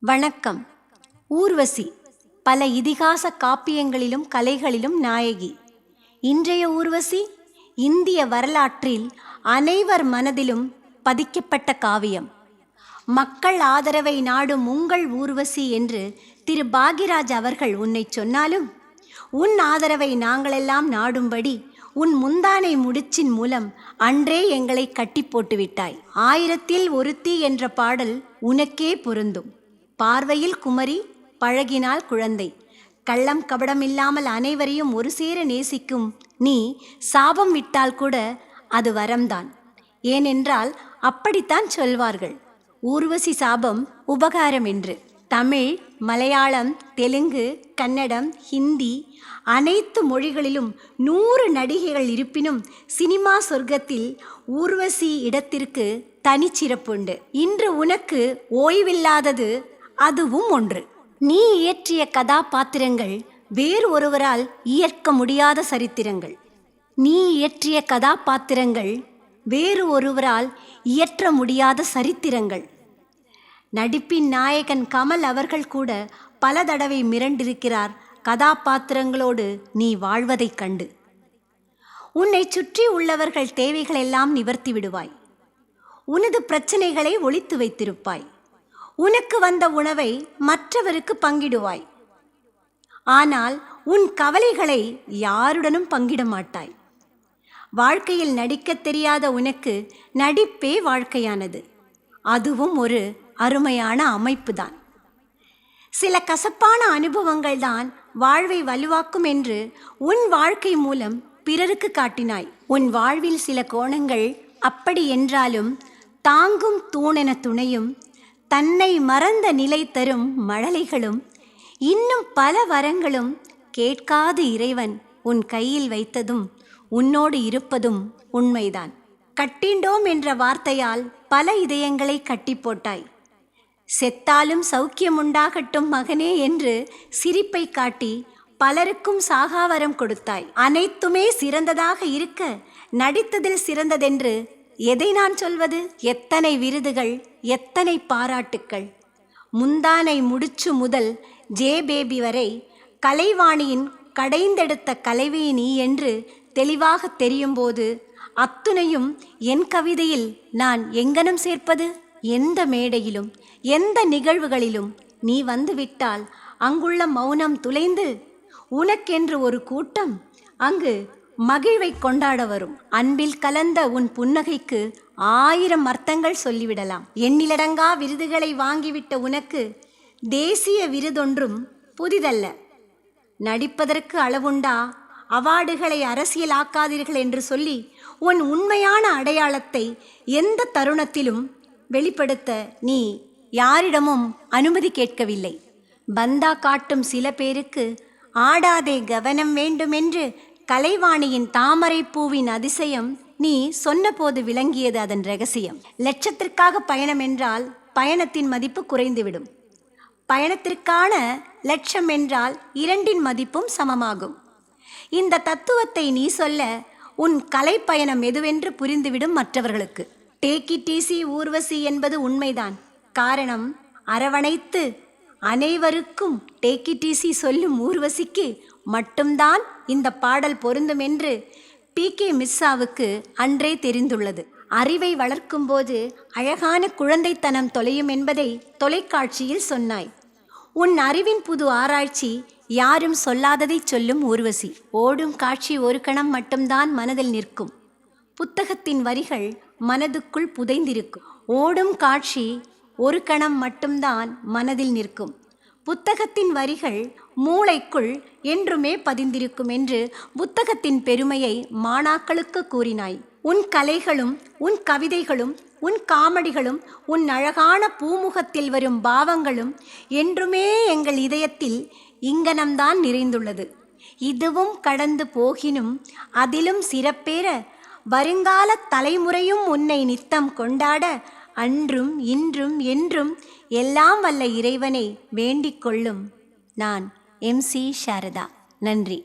வணக்கம். ஊர்வசி பல இதிகாச காப்பியங்களிலும் கலைகளிலும் நாயகி. இன்றைய ஊர்வசி இந்திய வரலாற்றில் அனைவர் மனதிலும் பதிக்கப்பட்ட காவியம். மக்கள் ஆதரவை நாடும் உங்கள் ஊர்வசி என்று திரு பாக்யராஜ் அவர்கள் உன்னை சொன்னாலும், உன் ஆதரவை நாங்களெல்லாம் நாடும்படி உன் முந்தானை முடிச்சின் மூலம் அன்றே எங்களை கட்டி போட்டுவிட்டாய். 1000ல் ஒருத்தி என்ற பாடல் உனக்கே பொருந்தும். பார்வையில் குமரி, பழகினால் குழந்தை. கள்ளம் கபடமில்லாமல் அனைவரையும் ஒரு சேர நேசிக்கும் நீ சாபம் விட்டால் கூட அது வரம்தான். ஏனென்றால் அப்படித்தான் சொல்வார்கள், ஊர்வசி சாபம் உபகாரம் என்று. தமிழ், மலையாளம், தெலுங்கு, கன்னடம், ஹிந்தி அனைத்து மொழிகளிலும் 100 நடிகைகள் இருப்பினும் சினிமா சொர்க்கத்தில் ஊர்வசி இடத்திற்கு தனிச்சிறப்புண்டு. இன்று உனக்கு ஓய்வில்லாதது அதுவும் ஒன்று. நீ இயற்றிய கதாபாத்திரங்கள் வேறு ஒருவரால் இயற்க முடியாத சரித்திரங்கள். நீ இயற்றிய கதாபாத்திரங்கள் வேறு ஒருவரால் இயற்ற முடியாத சரித்திரங்கள். நடிப்பின் நாயகன் கமல் அவர்கள் கூட பல தடவை மிரண்டிருக்கிறார் கதாபாத்திரங்களோடு நீ வாழ்வதைக் கண்டு. உன்னை சுற்றி உள்ளவர்கள் தேவைகளெல்லாம் நிவர்த்தி விடுவாய். உனது பிரச்சனைகளை ஒளித்து வைத்திருப்பாய். உனக்கு வந்த உணவை மற்றவருக்கு பங்கிடுவாய். ஆனால் உன் கவலைகளை யாருடனும் பங்கிட மாட்டாய். வாழ்க்கையில் நடிக்கத் தெரியாத உனக்கு நடிப்பே வாழ்க்கையானது. அதுவும் ஒரு அருமையான அமைப்புதான். சில கசப்பான அனுபவங்கள் தான் வாழ்வை வலுவாக்கும் என்று உன் வாழ்க்கை மூலம் பிறருக்கு காட்டினாய். உன் வாழ்வில் சில கோணங்கள் அப்படி என்றாலும் தாங்கும் தூணென துணையும், தன்னை மறந்த நிலை தரும் மழலைகளும், இன்னும் பல வரங்களும் கேட்காது இறைவன் உன் கையில் வைத்ததும் உன்னோடு இருப்பதும் உண்மைதான். கட்டிண்டோம் என்ற வார்த்தையால் பல இதயங்களை கட்டி போட்டாய். செத்தாலும் சௌக்கியம் உண்டாகட்டும் மகனே என்று சிரிப்பை காட்டி பலருக்கும் சாகாவரம் கொடுத்தாய். அனைத்துமே சிறந்ததாக இருக்க நடித்ததில் சிறந்ததென்று எதை நான் சொல்வது? எத்தனை விருதுகள், எத்தனை பாராட்டுக்கள்! முந்தானை முடிச்சு முதல் பேபி வரை கலைவாணியின் கடைந்தெடுத்த கலைவே நீ என்று தெளிவாக தெரியும்போது அத்துணையும் என் கவிதையில் நான் எங்கனம் சேர்ப்பது? எந்த மேடையிலும் எந்த நிகழ்வுகளிலும் நீ வந்துவிட்டால் அங்குள்ள மௌனம் துளைந்து உனக்கென்று ஒரு கூட்டம் அங்கு மகிழ்வை கொண்டாட வரும். அன்பில் கலந்த உன் புன்னகைக்கு 1000 அர்த்தங்கள் சொல்லிவிடலாம். எண்ணிலடங்கா விருதுகளை வாங்கிவிட்ட உனக்கு தேசிய விருதொன்றும் புதிதல்ல. நடிப்பதற்கு அளவுண்டா? அவார்டுகளை அரசியலாக்காதீர்கள் என்று சொல்லி உன் உண்மையான அடையாளத்தை எந்த தருணத்திலும் வெளிப்படுத்த நீ யாரிடமும் அனுமதி கேட்கவில்லை. பந்தா காட்டும் சில பேருக்கு ஆடாதே கவனம் வேண்டுமென்று கலைவாணியின் தாமரை பூவின் அதிசயம் நீ சொன்னபோது விளங்கியது அதன் இரகசியம். லட்சத்திற்காக பயணம் என்றால் பயணத்தின் மதிப்பு குறைந்துவிடும். பயணத்திற்கான லட்சம் என்றால் 2இன் மதிப்பும் சமமாகும். இந்த தத்துவத்தை நீ சொல்ல உன் கலைப்பயணம் எதுவென்று புரிந்துவிடும் மற்றவர்களுக்கு. டேக் இட் ஈஸி ஊர்வசி என்பது உண்மைதான். காரணம், அரவணைத்து அனைவருக்கும் டேக் இட் ஈஸி சொல்லும் ஊர்வசிக்கு மட்டும்தான் இந்த பாடல் பொருந்தும் என்று PK மிஸ்ஸாவுக்கு அன்றே தெரிந்துள்ளது. அறிவை வளர்க்கும்போது அழகான குழந்தைத்தனம் தொலையும் என்பதை தொலைக்காட்சியில் சொன்னாய். உன் அறிவின் புது ஆராய்ச்சி யாரும் சொல்லாததை சொல்லும் ஊர்வசி. ஓடும் காட்சி ஒரு கணம் மட்டும்தான் மனதில் நிற்கும். புத்தகத்தின் வரிகள் மனதுக்குள் புதைந்திருக்கும். ஓடும் காட்சி ஒரு கணம் மட்டும்தான் மனதில் நிற்கும். புத்தகத்தின் வரிகள் மூளைக்குள் என்றுமே பதிந்திருக்கும் என்று புத்தகத்தின் பெருமையை மாணாக்களுக்கு கூறினாய். உன் கலைகளும் உன் கவிதைகளும் உன் காமெடிகளும் உன் அழகான பூமுகத்தில் வரும் பாவங்களும் என்றுமே எங்கள் இதயத்தில் இங்கனம்தான் நிறைந்துள்ளது. இதுவும் கடந்து போகினும் அதிலும் சிறப்பேற வருங்கால தலைமுறையும் உன்னை நித்தம் கொண்டாட அன்றும் இன்றும் என்றும் எல்லாம் வல்ல இறைவனை வேண்டிக் கொள்ளும் நான் MC சாரதா. நன்றி.